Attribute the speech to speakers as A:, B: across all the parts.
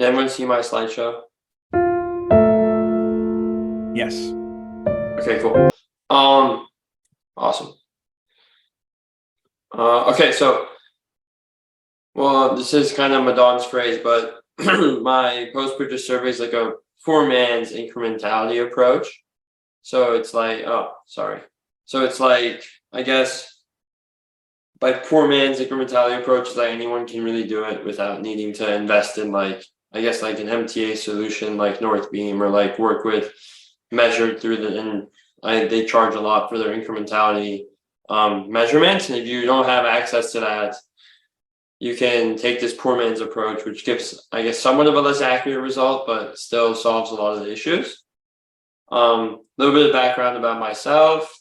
A: Can everyone see my slideshow?
B: Yes.
A: Okay, cool. Awesome. Okay, so, well, this is kind of Madan's phrase, but my post-purchase survey is like a poor man's incrementality approach. So it's like, So it's like, I guess, by poor man's incrementality approach, is like anyone can really do it without needing to invest in like, I guess, like an MTA solution like Northbeam, or like work with measured through they charge a lot for their incrementality measurements. And if you don't have access to that, you can take this poor man's approach, which gives, I guess, somewhat of a less accurate result, but still solves a lot of the issues. A little bit of background about myself.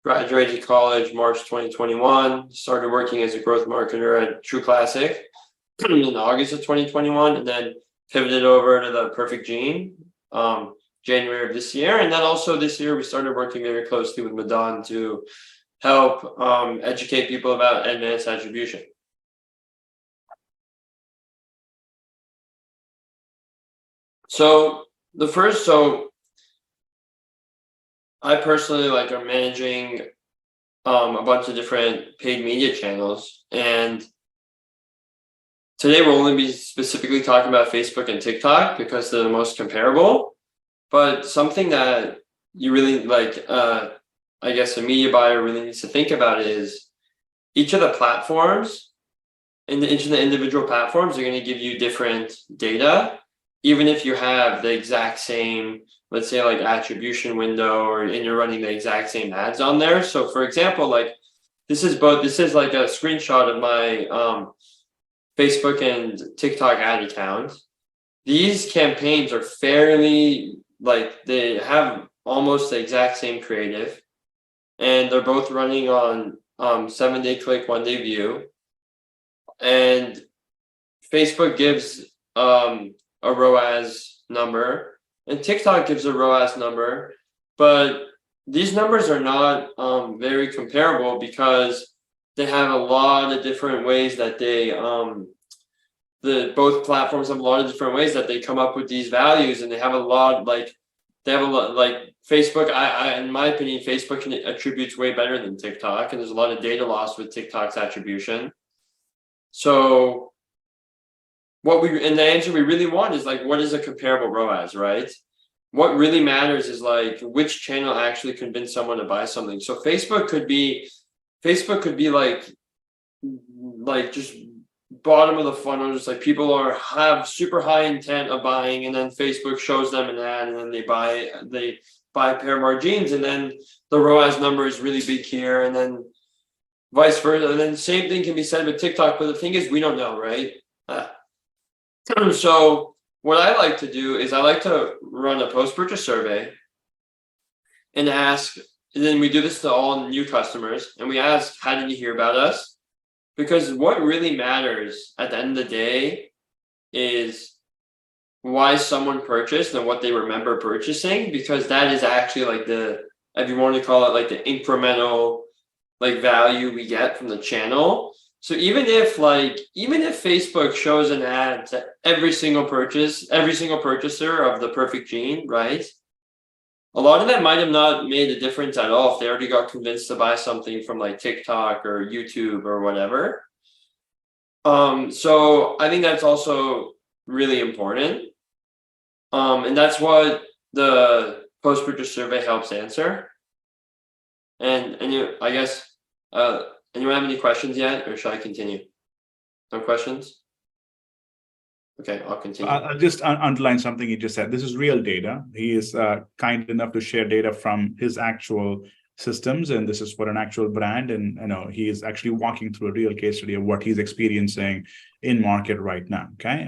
A: Graduated college March 2021, started working as a growth marketer at True Classic in August of 2021, and then pivoted over to the Perfect Gene January of this year. And then also this year, we started working very closely with Madan to help educate people about advanced attribution. So I personally are managing a bunch of different paid media channels, and today we'll only be specifically talking about Facebook and TikTok because they're the most comparable. But something that you really I guess a media buyer really needs to think about is each of the platforms, and each of the individual platforms are going to give you different data, even if you have the exact same, let's say, like attribution window, and you're running the exact same ads on there. So for example, this is like a screenshot of my Facebook and TikTok ad account. These campaigns are fairly, they have almost the exact same creative, and they're both running on 7-day click, 1-day view. And Facebook gives a ROAS number, and TikTok gives a ROAS number, but these numbers are not very comparable because they have a lot of different ways that they both platforms have a lot of different ways that they come up with these values, and they have a lot Facebook. In my opinion, Facebook attributes way better than TikTok, and there's a lot of data loss with TikTok's attribution. So the answer we really want is what is a comparable ROAS, right? What really matters is which channel actually convinced someone to buy something. So Facebook could be just bottom of the funnel, just people have super high intent of buying, and then Facebook shows them an ad, and then they buy a pair of our jeans, and then the ROAS number is really big here, and then vice versa. And then the same thing can be said with TikTok, but the thing is, we don't know, right? So what I like to do is I like to run a post-purchase survey and ask, and then we do this to all new customers, and we ask, how did you hear about us? Because what really matters at the end of the day is why someone purchased and what they remember purchasing, because that is actually if you want to call it the incremental value we get from the channel. So even if Facebook shows an ad to every single purchaser of the Perfect Gene, right? A lot of that might have not made a difference at all if they already got convinced to buy something from TikTok or YouTube or whatever. So I think that's also really important. And that's what the post-purchase survey helps answer. And I guess anyone have any questions yet, or should I continue? No questions? Okay, I'll continue.
B: I'll just underline something he just said. This is real data. He is kind enough to share data from his actual systems, and this is for an actual brand. And he is actually walking through a real case study of what he's experiencing in market right now. Okay,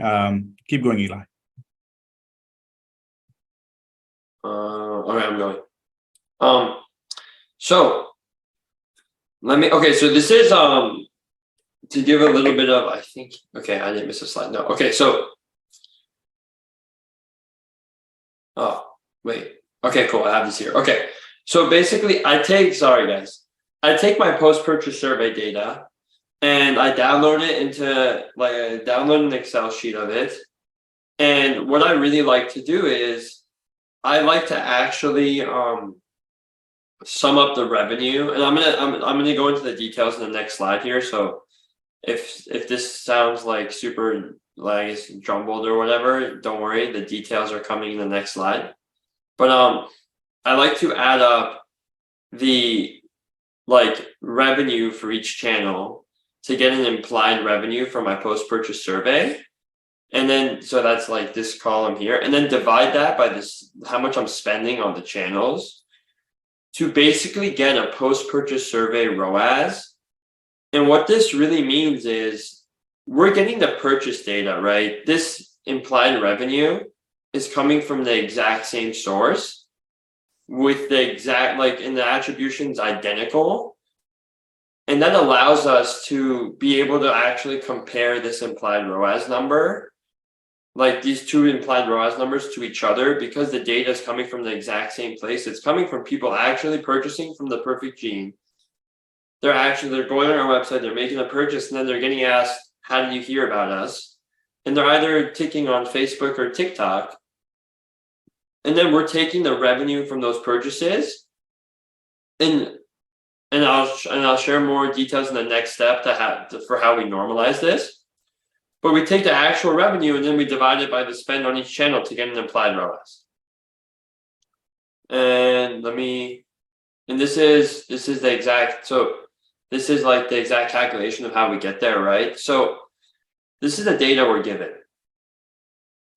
B: keep going, Eli.
A: Okay, I'm going. So this is to give a little bit of, I think, okay, I didn't miss a slide. No, okay, so wait, okay, cool, I have this here. Okay, so basically I take my post-purchase survey data, and I download it into I download an Excel sheet of it, And what I really like to do is I like to actually sum up the revenue, and I'm gonna go into the details in the next slide here. So if this sounds like super like jumbled or whatever, don't worry, the details are coming in the next slide. But I like to add up the like revenue for each channel to get an implied revenue for my post-purchase survey. And then so that's like this column here, and then divide that by this how much I'm spending on the channels to basically get a post-purchase survey ROAS. And what this really means is we're getting the purchase data, right? This implied revenue is coming from the exact same source with the exact, like, in the attributions identical. And that allows us to be able to actually compare this implied ROAS number, like these two implied ROAS numbers, to each other, because the data is coming from the exact same place. It's coming from people actually purchasing from the Perfect Gene. They're going on our website, they're making a purchase, and then they're getting asked, how did you hear about us? And they're either ticking on Facebook or TikTok. And then we're taking the revenue from those purchases, and I'll share more details in the next step for how we normalize this. But we take the actual revenue and then we divide it by the spend on each channel to get an implied ROAS. And this is the exact, so this is like the exact calculation of how we get there, right? So this is the data we're given.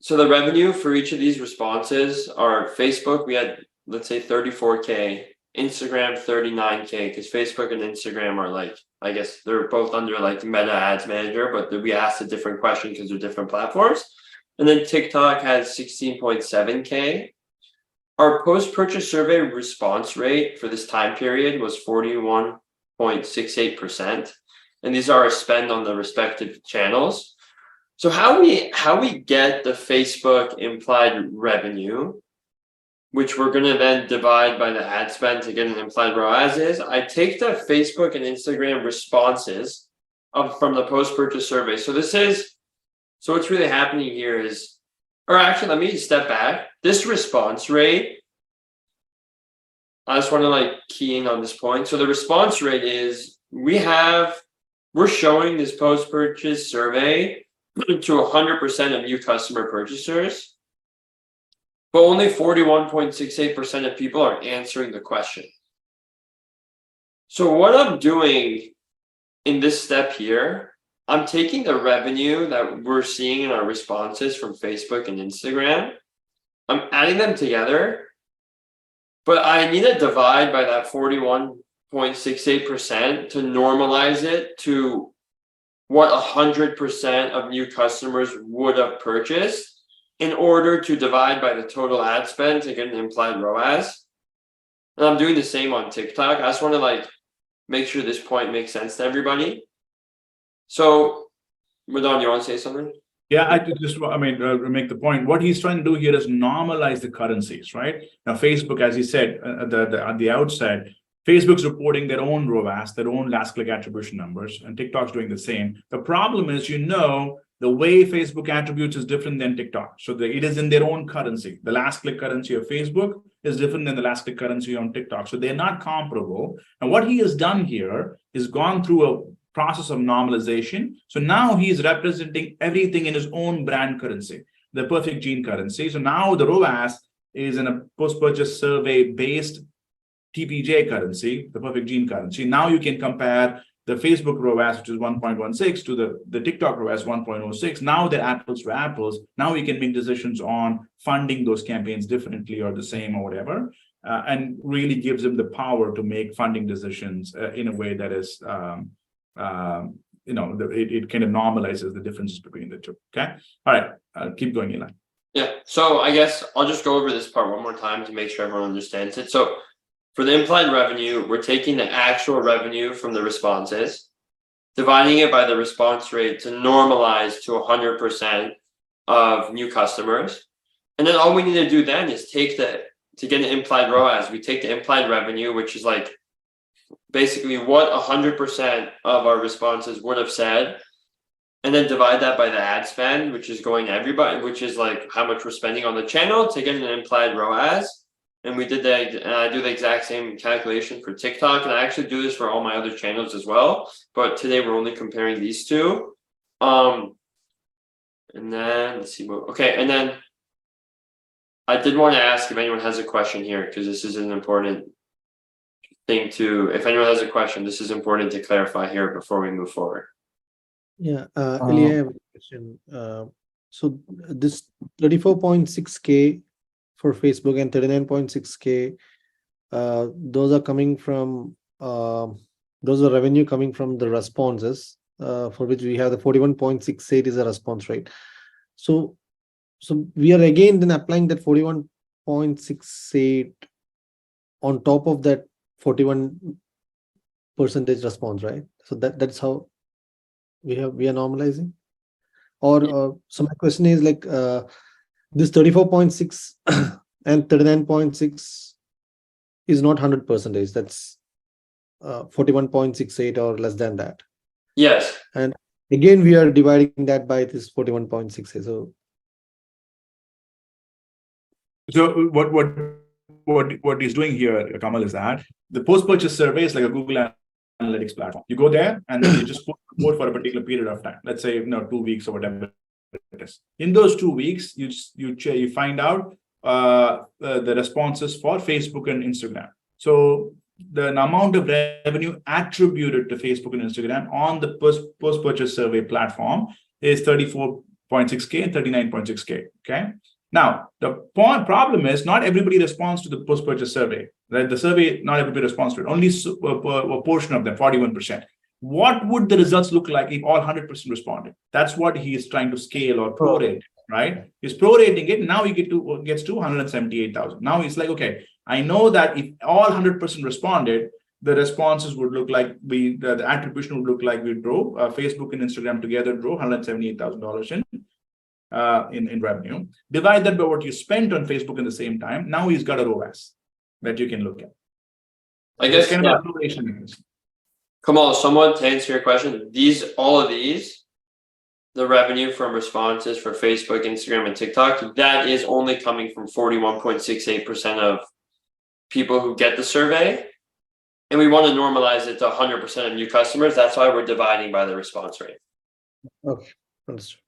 A: So the revenue for each of these responses are Facebook, we had, let's say 34K, Instagram 39K, because Facebook and Instagram are like, I guess they're both under like Meta Ads Manager, but we asked a different question because they're different platforms. And then TikTok has 16.7K. Our post-purchase survey response rate for this time period was 41.68%. And these are our spend on the respective channels. So how we get the Facebook implied revenue, which we're going to then divide by the ad spend to get an implied ROAS, is I take the Facebook and Instagram responses from the post-purchase survey. So what's really happening here is, or actually, let me step back. This response rate, I just want to like key in on this point. So the response rate is we're showing this post-purchase survey to 100% of new customer purchasers, but only 41.68% of people are answering the question. So what I'm doing in this step here, I'm taking the revenue that we're seeing in our responses from Facebook and Instagram, I'm adding them together, but I need to divide by that 41.68% to normalize it to what 100% of new customers would have purchased in order to divide by the total ad spend to get an implied ROAS. And I'm doing the same on TikTok. I just want to like make sure this point makes sense to everybody. So, Madan, you want to say something?
B: Yeah, make the point. What he's trying to do here is normalize the currencies, right? Now, Facebook, as he said at the outset, Facebook's reporting their own ROAS, their own last click attribution numbers, and TikTok's doing the same. The problem is, the way Facebook attributes is different than TikTok. So it is in their own currency. The last click currency of Facebook is different than the last click currency on TikTok. So they're not comparable. And what he has done here is gone through a process of normalization. So now he's representing everything in his own brand currency, the Perfect Gene currency. So now the ROAS is in a post-purchase survey based TPJ currency, the Perfect Gene currency. Now you can compare the Facebook ROAS, which is 1.16, to the TikTok ROAS 1.06. Now they're apples to apples. Now we can make decisions on funding those campaigns differently or the same or whatever, and really gives them the power to make funding decisions in a way that is, it kind of normalizes the differences between the two. Okay. All right. Keep going, Eli.
A: Yeah. So I guess I'll just go over this part one more time to make sure everyone understands it. So for the implied revenue, we're taking the actual revenue from the responses, dividing it by the response rate to normalize to 100% of new customers. And then all we need to do then is to get an implied ROAS, we take the implied revenue, which is like basically what 100% of our responses would have said, and then divide that by the ad spend, which is going to everybody, which is like how much we're spending on the channel to get an implied ROAS. And we did that, and I do the exact same calculation for TikTok, and I actually do this for all my other channels as well. But today we're only comparing these two. And then let's see what, okay, and then I did want to ask if anyone has a question here, because this is an important thing to, if anyone has a question, this is important to clarify here before we move forward.
C: Yeah, Eli, I have a question. So this 34.6K for Facebook and 39.6K, those are coming from, those are revenue coming from the responses, for which we have the 41.68 is a response rate. So we are again then applying that 41.68 on top of that 41% response, right? So that's how we are normalizing. Or so my question is like, this 34.6 and 39.6 is not 100%. That's 41.68 or less than that.
A: Yes.
C: And again, we are dividing that by this 41.68.
B: So what he's doing here, Kamal, is that the post-purchase survey is like a Google Analytics platform. You go there and then you just quote for a particular period of time. Let's say 2 weeks or whatever it is. In those 2 weeks, you find out the responses for Facebook and Instagram. So the amount of revenue attributed to Facebook and Instagram on the post-purchase survey platform is 34.6K and 39.6K. Okay. Now, the problem is not everybody responds to the post-purchase survey. Right? The survey, not everybody responds to it. Only a portion of them, 41%. What would the results look like if all 100% responded? That's what he is trying to scale or prorate, right? He's prorating it. Now he gets to 178,000. Now he's like, okay, I know that if all 100% responded, the responses would look like the attribution would look like we drove Facebook and Instagram together drove $178,000 in revenue. Divide that by what you spent on Facebook in the same time. Now he's got a ROAS that you can look at.
A: I guess
B: kind of a
A: Kamal, somewhat to answer your question, all of these, the revenue from responses for Facebook, Instagram, and TikTok, that is only coming from 41.68% of people who get the survey. And we want to normalize it to 100% of new customers. That's why we're dividing by the response rate.
C: Okay, understood.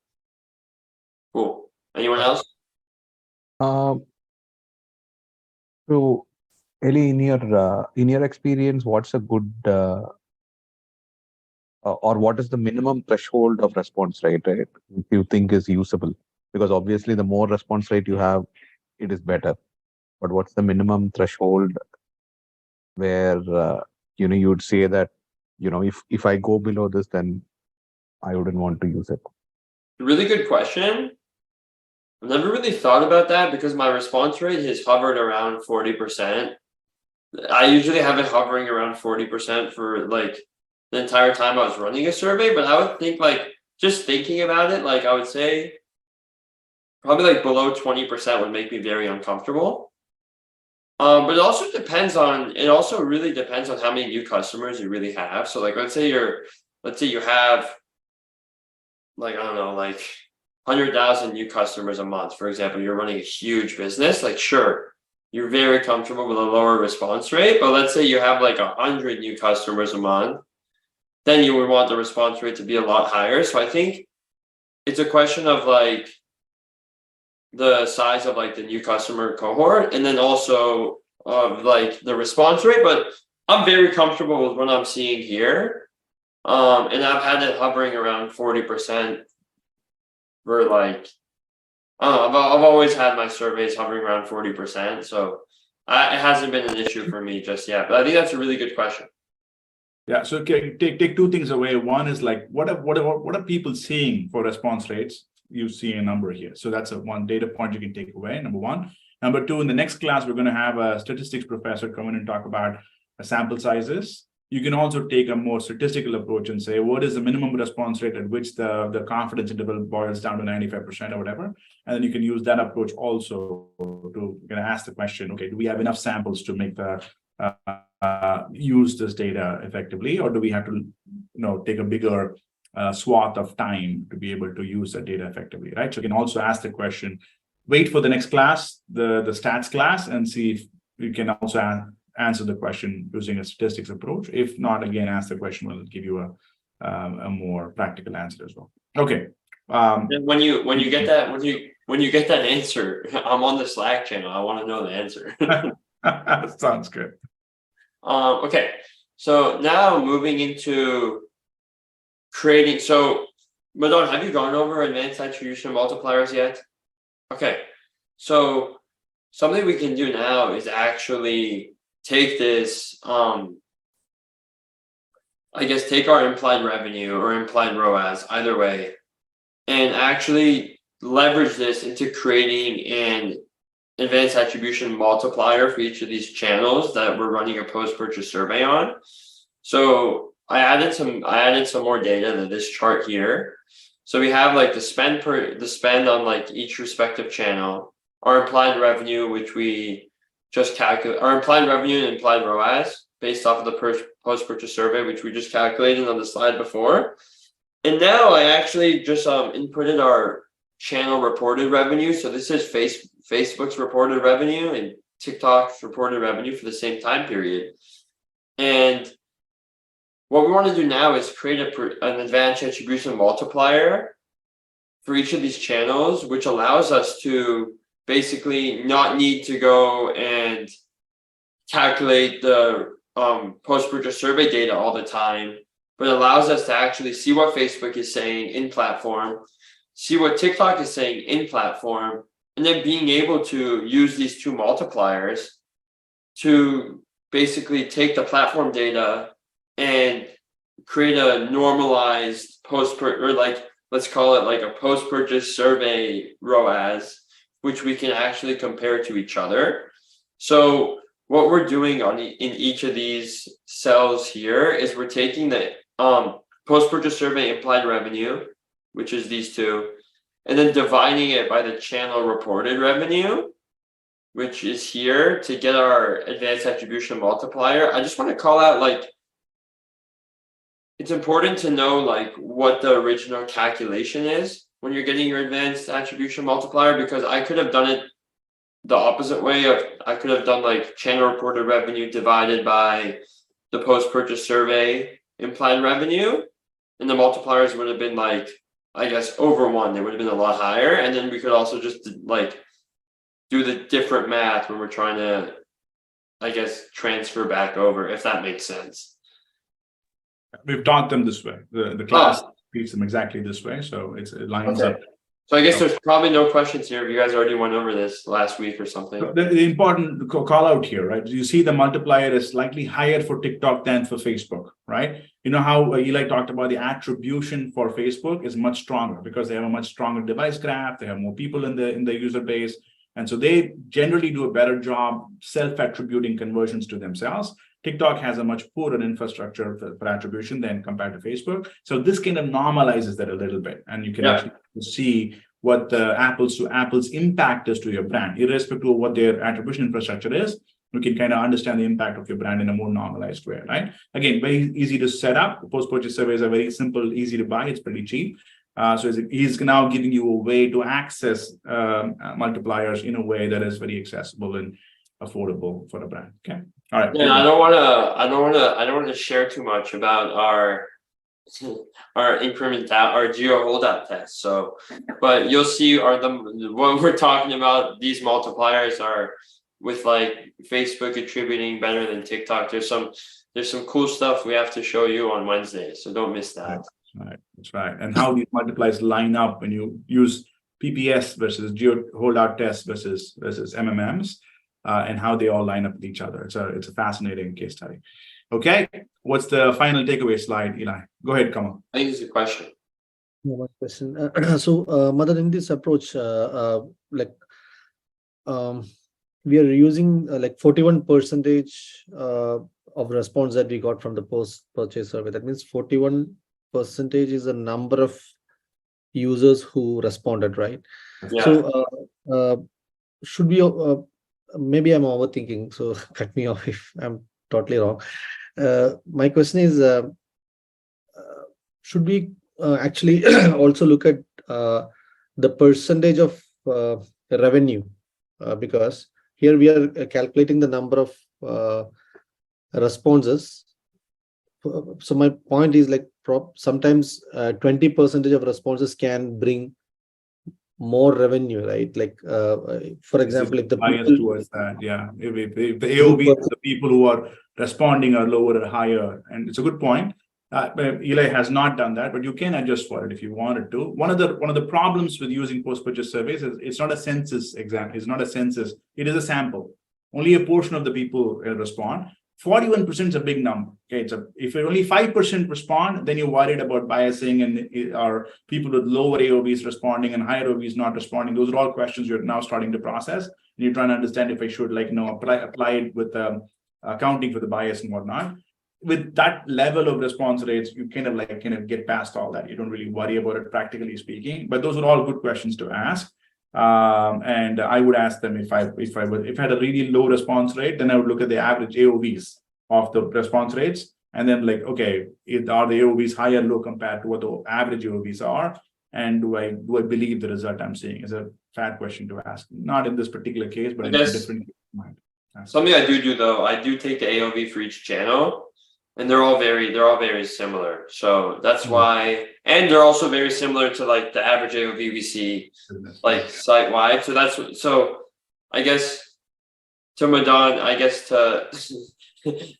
A: Cool. Anyone else?
D: So, Eli, in your experience, what's a good or what is the minimum threshold of response rate, right? If you think is usable, because obviously the more response rate you have, it is better. But what's the minimum threshold where you would say that if I go below this, then I wouldn't want to use it?
A: Really good question. I've never really thought about that because my response rate has hovered around 40%. I usually have it hovering around 40% for like the entire time I was running a survey, but I would think like just thinking about it, like I would say probably like below 20% would make me very uncomfortable. But it also really depends on how many new customers you really have. So like let's say you have like, I don't know, like 100,000 new customers a month, for example, you're running a huge business, like sure, you're very comfortable with a lower response rate, but let's say you have like 100 new customers a month, then you would want the response rate to be a lot higher. So I think it's a question of like the size of like the new customer cohort and then also of like the response rate, but I'm very comfortable with what I'm seeing here. And I've had it hovering around 40% for like, I've always had my surveys hovering around 40%. So it hasn't been an issue for me just yet, but I think that's a really good question.
B: Yeah, so take two things away. One is like, what are people seeing for response rates? You see a number here. So that's one data point you can take away, number one. Number two, in the next class, we're going to have a statistics professor come in and talk about sample sizes. You can also take a more statistical approach and say, what is the minimum response rate at which the confidence interval boils down to 95% or whatever. And then you can use that approach also to ask the question, okay, do we have enough samples to make the use this data effectively, or do we have to take a bigger swath of time to be able to use that data effectively, right? So you can also ask the question, wait for the next class, the stats class, and see if you can also answer the question using a statistics approach. If not, again, ask the question, we'll give you a more practical answer as well. Okay.
A: And when you get that answer, I'm on the Slack channel. I want to know the answer.
B: Sounds good.
A: Okay, so now moving into creating. So, Madan, have you gone over advanced attribution multipliers yet? Okay, so something we can do now is actually take this. I guess take our implied revenue or implied ROAS, either way, and actually leverage this into creating an advanced attribution multiplier for each of these channels that we're running a post-purchase survey on. So I added some more data to this chart here. So we have like the spend on like each respective channel, our implied revenue, which we just calculate, our implied revenue and implied ROAS based off of the post-purchase survey, which we just calculated on the slide before. And now I actually just inputted our channel reported revenue. So this is Facebook's reported revenue and TikTok's reported revenue for the same time period. And what we want to do now is create an advanced attribution multiplier for each of these channels, which allows us to basically not need to go and calculate the post-purchase survey data all the time, but allows us to actually see what Facebook is saying in platform, see what TikTok is saying in platform, and then being able to use these two multipliers to basically take the platform data and create a normalized let's call it like a post-purchase survey ROAS, which we can actually compare to each other. So what we're doing in each of these cells here is we're taking the post-purchase survey implied revenue, which is these two, and then dividing it by the channel reported revenue, which is here, to get our advanced attribution multiplier. I just want to call out, like, it's important to know like what the original calculation is when you're getting your advanced attribution multiplier, because I could have done it the opposite way. I could have done like channel reported revenue divided by the post-purchase survey implied revenue, and the multipliers would have been like, I guess, over 1. They would have been a lot higher. And then we could also just like do the different math when we're trying to, I guess, transfer back over, if that makes sense.
B: We've taught them this way. The class treats them exactly this way, so it lines up.
A: So I guess there's probably no questions here. If you guys already went over this last week or something.
B: The important call out here, right? You see the multiplier is slightly higher for TikTok than for Facebook, right? You know how Eli talked about the attribution for Facebook is much stronger because they have a much stronger device graph. They have more people in the user base. And so they generally do a better job self-attributing conversions to themselves. TikTok has a much poorer infrastructure for attribution than compared to Facebook. So this kind of normalizes that a little bit. And you can actually see what the apples to apples impact is to your brand, irrespective of what their attribution infrastructure is. You can kind of understand the impact of your brand in a more normalized way, right? Again, very easy to set up. Post-purchase surveys are very simple, easy to buy. It's pretty cheap. So he's now giving you a way to access multipliers in a way that is very accessible and affordable for a brand. Okay. All right.
A: Yeah, I don't want to share too much about our increment our geo holdout test. So, but you'll see what we're talking about. These multipliers are with like Facebook attributing better than TikTok. There's some cool stuff we have to show you on Wednesday. So don't miss that.
B: Right. That's right. And how these multipliers line up when you use PPS versus geo holdout test versus MMMs. And how they all line up with each other. It's a fascinating case study. Okay, what's the final takeaway slide, Eli? Go ahead, Kamal.
A: I think it's a question.
C: Yeah, one question. So, Madan, in this approach, we are using like 41% of response that we got from the post-purchase survey. That means 41% is the number of users who responded, right?
A: Yeah.
C: So, should we? Maybe I'm overthinking, so cut me off if I'm totally wrong. My question is, should we actually also look at the percentage of revenue, because here we are calculating the number of responses. So my point is like sometimes 20% of responses can bring more revenue, right? Like for example, if the
B: bias
C: people
B: towards that, yeah. If the AOV, the people who are responding are lower or higher, and it's a good point. But Eli has not done that, but you can adjust for it if you wanted to. One of the problems with using post-purchase surveys is it's not a census exam. It's not a census. It is a sample. Only a portion of the people respond. 41% is a big number. Okay, if only 5% respond, then you're worried about biasing and or people with lower AOVs responding and higher AOVs not responding. Those are all questions you're now starting to process. And you're trying to understand if I should apply it with accounting for the bias and whatnot. With that level of response rates, you kind of get past all that. You don't really worry about it, practically speaking. But those are all good questions to ask. And I would ask them if I had a really low response rate, then I would look at the average AOVs of the response rates, and then okay, are the AOVs high or low compared to what the average AOVs are, and do I believe the result I'm seeing? Is a fair question to ask. Not in this particular case, but in a different mind.
A: Something I do though, I do take the AOV for each channel, and they're all very similar. So that's why, and they're also very similar to like the average AOV we see like site wide. So I guess to Madan,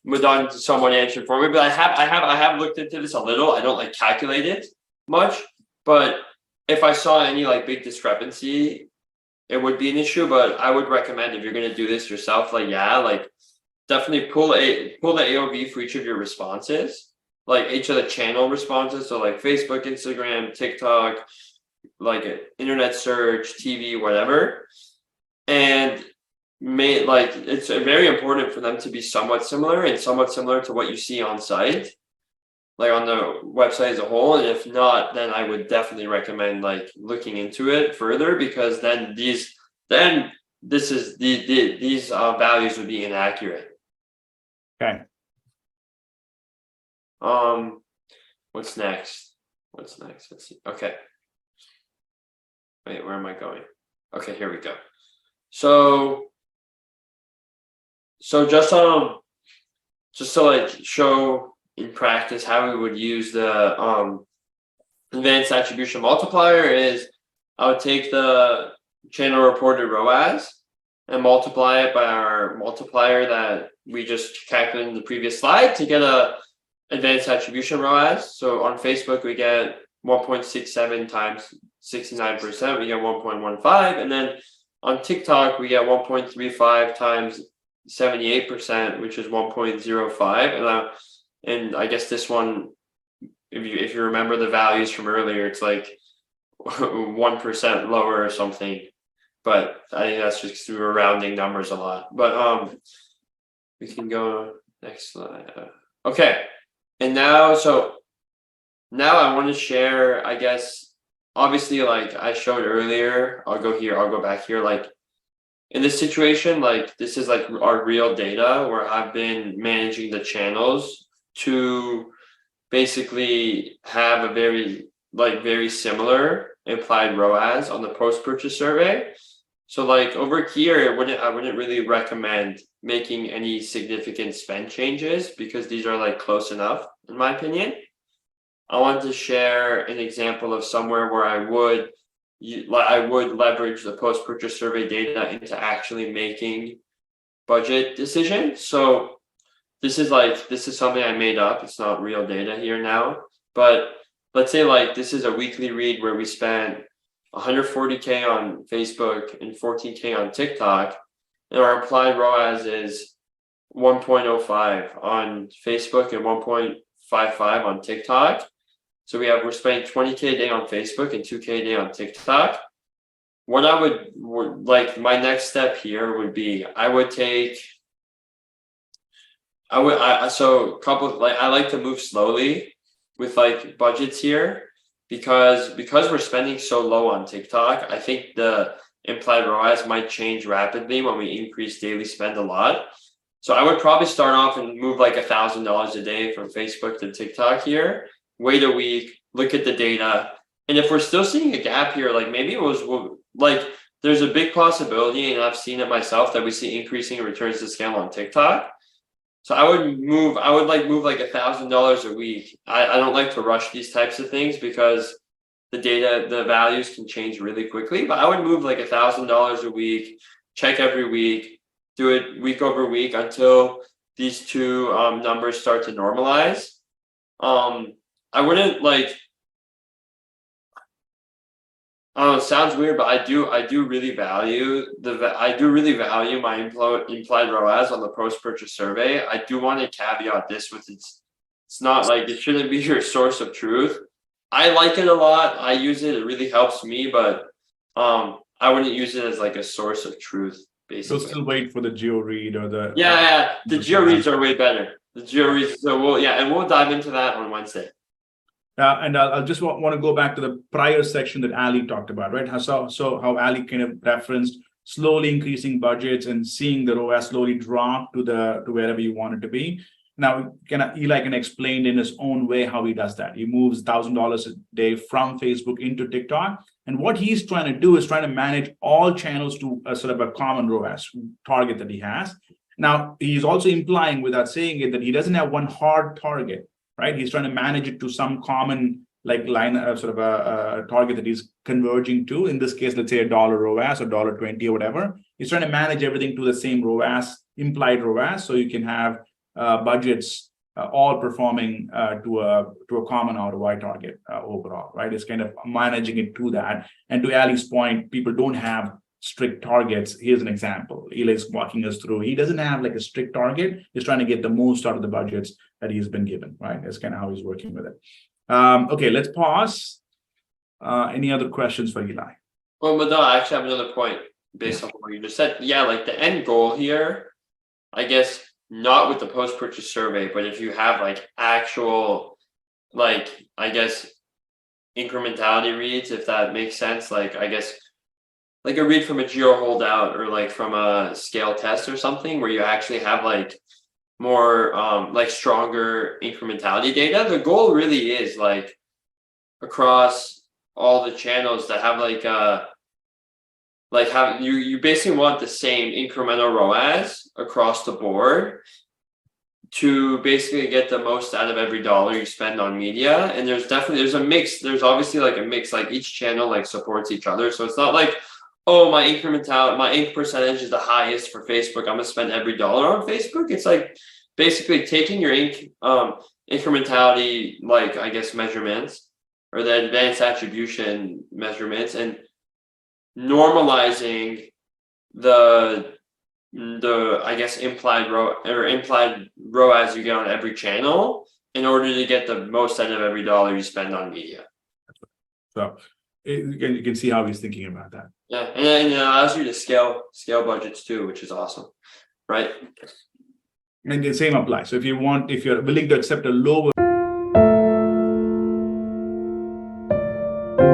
A: Madan someone answered for me, but I have looked into this a little. I don't like calculate it much, but if I saw any like big discrepancy, it would be an issue. But I would recommend, if you're gonna do this yourself, definitely pull the AOV for each of your responses, like each of the channel responses. So like Facebook, Instagram, TikTok, like internet search, TV, whatever. And it's very important for them to be somewhat similar to what you see on site, like on the website as a whole. And if not, then I would definitely recommend looking into it further, because then these values would be inaccurate.
B: Okay.
A: What's next? Let's see. Okay. Wait, where am I going? Okay, here we go. So just to show in practice how we would use the advanced attribution multiplier is, I would take the channel reported ROAS and multiply it by our multiplier that we just calculated in the previous slide to get a advanced attribution ROAS. So on Facebook, we get 1.67 times 69%, we get 1.15. And then on TikTok, we get 1.35 times 78%, which is 1.05. And I guess this one, if you remember the values from earlier, it's like 1% lower or something. But I think that's just because we were rounding numbers a lot. But we can go next slide. Okay. And now I want to share, I guess, obviously, like I showed earlier, I'll go back here. Like in this situation, this is our real data where I've been managing the channels to basically have a very similar implied ROAS on the post-purchase survey. So over here, I wouldn't really recommend making any significant spend changes, because these are close enough, in my opinion. I wanted to share an example of somewhere where I would leverage the post-purchase survey data into actually making budget decisions. So this is something I made up. It's not real data here now, but let's say this is a weekly read where we spent 140K on Facebook and 14K on TikTok, and our implied ROAS is 1.05 on Facebook and 1.55 on TikTok. So we're spending 20K a day on Facebook and 2K a day on TikTok. What I would my next step here would be, I like to move slowly with budgets here, because we're spending so low on TikTok. I think the implied ROAS might change rapidly when we increase daily spend a lot. So I would probably start off and move $1,000 a day from Facebook to TikTok here. Wait a week, look at the data. And if we're still seeing a gap here, like maybe it was like there's a big possibility, and I've seen it myself, that we see increasing returns to scale on TikTok. So I would move like $1,000 a week. I don't like to rush these types of things because the values can change really quickly, but I would move like $1,000 a week, check every week, do it week over week until these two numbers start to normalize. I wouldn't like, it sounds weird, but I do really value my implied ROAS on the post-purchase survey. I do want to caveat this with it's not like it shouldn't be your source of truth. I like it a lot. I use it. It really helps me, but I wouldn't use it as like a source of truth.
B: So
A: Basically,
B: still wait for the geo read or the
A: the geo reads are way better. The geo reads, so we'll dive into that on Wednesday.
B: And I'll just want to go back to the prior section that Ali talked about, right? How Ali kind of referenced slowly increasing budgets and seeing the ROAS slowly drop to wherever you want it to be. Now, Eli can explain in his own way how he does that. He moves $1,000 a day from Facebook into TikTok, and what he's trying to do is trying to manage all channels to a sort of a common ROAS target that he has. Now, he's also implying, without saying it, that he doesn't have one hard target, right? He's trying to manage it to some common like line of sort of a target that he's converging to. In this case, let's say $1 ROAS or $1.20 or whatever. He's trying to manage everything to the same ROAS, implied ROAS, so you can have budgets all performing to a common ROI target overall, right? It's kind of managing it to that. And to Ali's point, people don't have strict targets. Here's an example. Eli's walking us through. He doesn't have like a strict target. He's trying to get the most out of the budgets that he's been given, right? That's kind of how he's working with it. Okay, let's pause. Any other questions for Eli?
A: Well, but no, I actually have another point based on what you just said. Yeah, like the end goal here, I guess, not with the post-purchase survey, but if you have like actual, like, I guess, incrementality reads, if that makes sense, like, I guess, like a read from a geo holdout or like from a scale test or something where you actually have like more like stronger incrementality data. The goal really is like across all the channels to have have you basically want the same incremental ROAS across the board to basically get the most out of every dollar you spend on media. And there's a mix. There's obviously like a mix, like each channel like supports each other. So it's not like, oh, my ink percentage is the highest for Facebook, I'm gonna spend every dollar on Facebook. It's like basically taking your incrementality, like I guess measurements or the advanced attribution measurements and normalizing the I guess implied ROAS you get on every channel in order to get the most out of every dollar you spend on media.
B: So you can see how he's thinking about that.
A: Yeah, and it allows you to scale budgets too, which is awesome, right?
B: And the same applies. So if you're willing to accept a lower